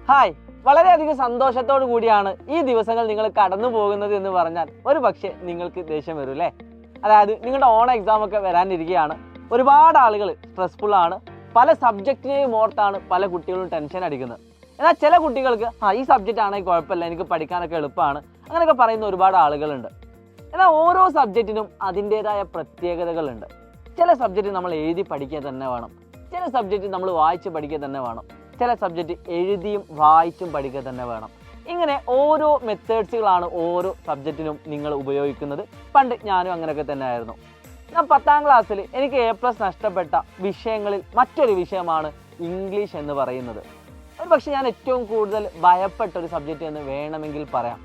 Hi, വളരെയധികം സന്തോഷത്തോടു കൂടിയാണ് ഈ ദിവസങ്ങൾ നിങ്ങൾ കടന്നു പോകുന്നത് എന്ന് പറഞ്ഞാൽ ഒരു പക്ഷേ നിങ്ങൾക്ക് ദേഷ്യം വരും അല്ലേ? അതായത് നിങ്ങളുടെ ഓൺ എക്സാം ഒക്കെ വരാനിരിക്കുകയാണ്. ഒരുപാട് ആളുകൾ സ്ട്രെസ്ഫുൾ ആണ്. പല സബ്ജക്റ്റിനെയും ഓർത്താണ് പല കുട്ടികളും ടെൻഷൻ അടിക്കുന്നത്. എന്നാൽ ചില കുട്ടികൾക്ക് ഈ സബ്ജക്റ്റ് ആണെങ്കിൽ കുഴപ്പമില്ല, എനിക്ക് പഠിക്കാനൊക്കെ എളുപ്പമാണ്, അങ്ങനെയൊക്കെ പറയുന്ന ഒരുപാട് ആളുകളുണ്ട്. എന്നാൽ ഓരോ സബ്ജക്റ്റിനും അതിൻ്റെതായ പ്രത്യേകതകളുണ്ട്. ചില സബ്ജക്റ്റ് നമ്മൾ എഴുതി പഠിക്കുക തന്നെ വേണം, ചില സബ്ജക്റ്റ് നമ്മൾ വായിച്ച് പഠിക്കുക തന്നെ വേണം, ചില സബ്ജക്റ്റ് എഴുതിയും വായിച്ചും പഠിക്കുക തന്നെ വേണം. ഇങ്ങനെ ഓരോ മെത്തേഡ്സുകളാണ് ഓരോ സബ്ജക്റ്റിനും നിങ്ങൾ ഉപയോഗിക്കുന്നത്. പണ്ട് ഞാനും അങ്ങനെയൊക്കെ തന്നെ ആയിരുന്നു. ഞാൻ 10ാം ക്ലാസ്സിൽ എനിക്ക് A+ നഷ്ടപ്പെട്ട വിഷയങ്ങളിൽ മറ്റൊരു വിഷയമാണ് ഇംഗ്ലീഷ് എന്ന് പറയുന്നത്. ഒരു പക്ഷേ ഞാൻ ഏറ്റവും കൂടുതൽ ഭയപ്പെട്ട ഒരു സബ്ജക്റ്റ് എന്ന് വേണമെങ്കിൽ പറയാം.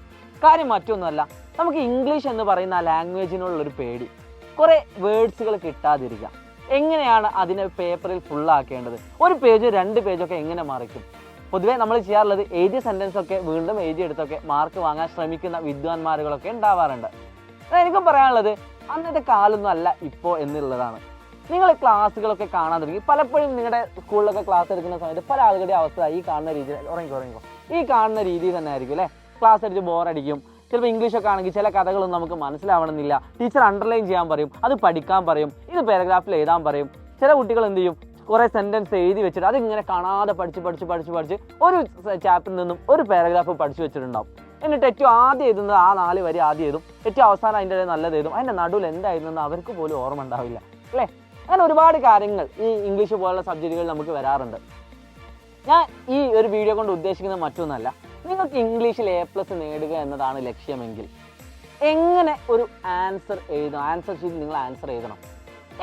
കാര്യം മറ്റൊന്നുമല്ല, നമുക്ക് ഇംഗ്ലീഷ് എന്ന് പറയുന്ന ആ ലാംഗ്വേജിനുള്ളൊരു പേടി, കുറേ വേർഡ്സുകൾ കിട്ടാതിരിക്കുക, എങ്ങനെയാണ് അതിനെ പേപ്പറിൽ ഫുള്ളാക്കേണ്ടത്, ഒരു പേജ് 2 പേജൊക്കെ എങ്ങനെ മറിക്കും. പൊതുവേ നമ്മൾ ചെയ്യാറുള്ളത് എഴുതിയ സെൻറ്റൻസൊക്കെ വീണ്ടും എഴുതിയെടുത്തൊക്കെ മാർക്ക് വാങ്ങാൻ ശ്രമിക്കുന്ന വിദ്വാൻമാരുകളൊക്കെ ഉണ്ടാവാറുണ്ട്. എനിക്കും പറയാനുള്ളത് അന്നത്തെ കാലമൊന്നും അല്ല ഇപ്പോൾ എന്നുള്ളതാണ്. നിങ്ങൾ ക്ലാസ്സുകളൊക്കെ കാണാൻ തുടങ്ങി. പലപ്പോഴും നിങ്ങളുടെ സ്കൂളിലൊക്കെ ക്ലാസ് എടുക്കുന്ന സമയത്ത് പല ആളുകളുടെ അവസ്ഥ ഈ കാണുന്ന രീതിയിൽ ഈ കാണുന്ന രീതിയിൽ തന്നെ ആയിരിക്കും അല്ലേ? ക്ലാസ് അടിച്ച് ബോറടിക്കും. ചിലപ്പോൾ ഇംഗ്ലീഷൊക്കെ ആണെങ്കിൽ ചില കഥകളൊന്നും നമുക്ക് മനസ്സിലാവണമെന്നില്ല. ടീച്ചർ അണ്ടർലൈൻ ചെയ്യാൻ പറയും, അത് പഠിക്കാൻ പറയും, ഇത് പാരഗ്രാഫിൽ എഴുതാൻ പറയും. ചില കുട്ടികൾ എന്ത് ചെയ്യും, കുറേ സെൻറ്റൻസ് എഴുതി വെച്ചിട്ട് അതിങ്ങനെ കാണാതെ പഠിച്ച് ഒരു ചാപ്റ്ററിൽ നിന്നും ഒരു പാരഗ്രാഫ് പഠിച്ചു വെച്ചിട്ടുണ്ടാവും. എന്നിട്ട് ഏറ്റവും ആദ്യം എഴുതുന്നത് ആ 4 വരി ആദ്യം എഴുതും, ഏറ്റവും അവസാനം അതിൻ്റെ നല്ലത് എഴുതും, അതിൻ്റെ നടുവിൽ എന്തായിരുന്നെന്ന് അവർക്ക് പോലും ഓർമ്മ ഉണ്ടാവില്ല അല്ലേ? അങ്ങനെ ഒരുപാട് കാര്യങ്ങൾ ഈ ഇംഗ്ലീഷ് പോലുള്ള സബ്ജക്റ്റുകൾ നമുക്ക് വരാറുണ്ട്. ഞാൻ ഈ ഒരു വീഡിയോ കൊണ്ട് ഉദ്ദേശിക്കുന്നത് മറ്റൊന്നല്ല, നിങ്ങൾക്ക് ഇംഗ്ലീഷിൽ A+ നേടുക എന്നതാണ് ലക്ഷ്യമെങ്കിൽ എങ്ങനെ ഒരു ആൻസർ എഴുതണം, ആൻസർ ഷീറ്റിൽ നിങ്ങൾ ആൻസർ എഴുതണം,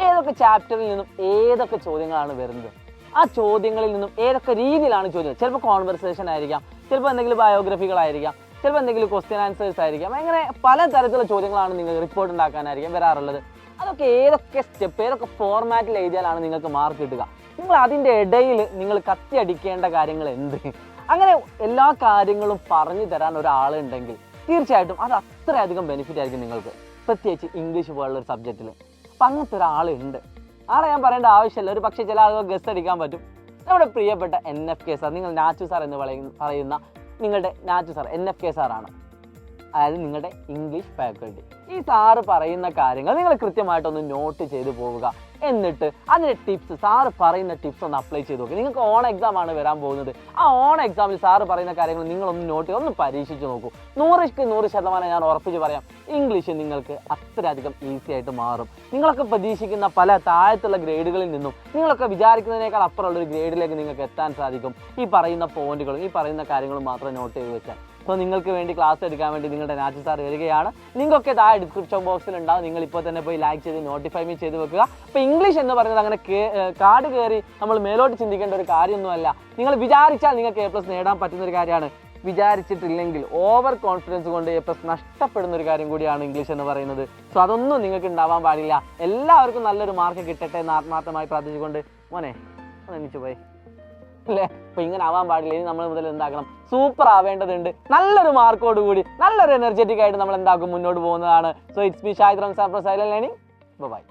ഏതൊക്കെ ചാപ്റ്ററിൽ നിന്നും ഏതൊക്കെ ചോദ്യങ്ങളാണ് വരുന്നത്, ആ ചോദ്യങ്ങളിൽ നിന്നും ഏതൊക്കെ രീതിയിലാണ് ചോദ്യം. ചിലപ്പോൾ കോൺവെർസേഷൻ ആയിരിക്കാം, ചിലപ്പോൾ എന്തെങ്കിലും ബയോഗ്രഫികളായിരിക്കാം, ചിലപ്പോൾ എന്തെങ്കിലും ക്വസ്റ്റ്യൻ ആൻസേഴ്സ് ആയിരിക്കാം. അങ്ങനെ പല തരത്തിലുള്ള ചോദ്യങ്ങളാണ് നിങ്ങൾ റിപ്പോർട്ട് ഉണ്ടാക്കാനായിരിക്കും വരാറുള്ളത്. അതൊക്കെ ഏതൊക്കെ സ്റ്റെപ്പ്, ഏതൊക്കെ ഫോർമാറ്റിൽ എഴുതിയാലാണ് നിങ്ങൾക്ക് മാർക്ക് കിട്ടുക, നിങ്ങൾ അതിൻ്റെ ഇടയിൽ നിങ്ങൾ കത്തി അടിക്കേണ്ട കാര്യങ്ങൾ എന്ത്, അങ്ങനെ എല്ലാ കാര്യങ്ങളും പറഞ്ഞു തരാൻ ഒരാളുണ്ടെങ്കിൽ തീർച്ചയായിട്ടും അത് അത്രയധികം ബെനിഫിറ്റ് ആയിരിക്കും നിങ്ങൾക്ക്, പ്രത്യേകിച്ച് ഇംഗ്ലീഷ് പോലുള്ളൊരു സബ്ജക്റ്റിൽ. അപ്പം അങ്ങനത്തെ ഒരാളുണ്ട്. ആളെ ഞാൻ പറയേണ്ട ആവശ്യമില്ല. ഒരു പക്ഷേ ചില ആളുകൾ ഗസ്റ്റ് അടിക്കാൻ പറ്റും. നമ്മുടെ പ്രിയപ്പെട്ട NFK സാർ, നിങ്ങൾ നാച്ചു സാർ എന്ന് പറയുന്ന നിങ്ങളുടെ നാച്ചു സാർ NFK സാറാണ്. അതായത് നിങ്ങളുടെ ഇംഗ്ലീഷ് ഫാക്കൽറ്റി. ഈ സാറ് പറയുന്ന കാര്യങ്ങൾ നിങ്ങൾ കൃത്യമായിട്ടൊന്ന് നോട്ട് ചെയ്ത് പോവുക. എന്നിട്ട് അതിൻ്റെ ടിപ്സ്, സാറ് പറയുന്ന ടിപ്സ് ഒന്ന് അപ്ലൈ ചെയ്ത് നോക്കുക. നിങ്ങൾക്ക് ഓൺ എക്സാം ആണ് വരാൻ പോകുന്നത്. ആ ഓൺ എക്സാമിൽ സാറ് പറയുന്ന കാര്യങ്ങൾ നിങ്ങളൊന്ന് നോട്ട് ചെയ്ത് ഒന്ന് പരീക്ഷിച്ച് നോക്കൂ. 100% ഞാൻ ഉറപ്പിച്ച് പറയാം, ഇംഗ്ലീഷ് നിങ്ങൾക്ക് അത്രയധികം ഈസി ആയിട്ട് മാറും. നിങ്ങളൊക്കെ പ്രതീക്ഷിക്കുന്ന പല താഴത്തുള്ള ഗ്രേഡുകളിൽ നിന്നും നിങ്ങളൊക്കെ വിചാരിക്കുന്നതിനേക്കാൾ അപ്പുറമുള്ള ഒരു ഗ്രേഡിലേക്ക് നിങ്ങൾക്ക് എത്താൻ സാധിക്കും ഈ പറയുന്ന പോയിന്റുകളും ഈ പറയുന്ന കാര്യങ്ങളും മാത്രം നോട്ട് ചെയ്ത് വെച്ചാൽ. സോ നിങ്ങൾക്ക് വേണ്ടി ക്ലാസ് എടുക്കാൻ വേണ്ടി നിങ്ങളുടെ നാച്ചു സാർ വരികയാണ്. ലിങ്കൊക്കെ താഴെ ഡിസ്ക്രിപ്ഷൻ ബോക്സിൽ ഉണ്ടാവും. നിങ്ങൾ ഇപ്പോൾ തന്നെ പോയി ലൈക്ക് ചെയ്ത് നോട്ടിഫൈ മീ ചെയ്ത് വെക്കുക. അപ്പോൾ ഇംഗ്ലീഷ് എന്ന് പറയുന്നത് അങ്ങനെ കാട് കയറി നമ്മൾ മേലോട്ട് ചിന്തിക്കേണ്ട ഒരു കാര്യമൊന്നുമല്ല. നിങ്ങൾ വിചാരിച്ചാൽ നിങ്ങൾക്ക് A+ നേടാൻ പറ്റുന്ന ഒരു കാര്യമാണ്. വിചാരിച്ചിട്ടില്ലെങ്കിൽ ഓവർ കോൺഫിഡൻസ് കൊണ്ട് A+ നഷ്ടപ്പെടുന്ന ഒരു കാര്യം കൂടിയാണ് ഇംഗ്ലീഷ് എന്ന് പറയുന്നത്. സോ അതൊന്നും നിങ്ങൾക്ക് ഉണ്ടാവാൻ പാടില്ല. എല്ലാവർക്കും നല്ലൊരു മാർക്ക് കിട്ടട്ടെ എന്ന് ആത്മാർത്ഥമായി പ്രാർത്ഥിച്ചുകൊണ്ട് മോനെ എണീച്ചു പോയി അല്ലേ? അപ്പോൾ ഇങ്ങനെ ആവാൻ പാടില്ല. ഇനി നമ്മൾ മുതൽ എന്താക്കണം, സൂപ്പർ ആവേണ്ടതുണ്ട്. നല്ലൊരു മാർക്കോട് കൂടി നല്ലൊരു എനർജറ്റിക് ആയിട്ട് നമ്മൾ എന്താക്കും മുന്നോട്ട് പോകുന്നതാണ്. So it's me Shahid Ramzan from silent learning. By.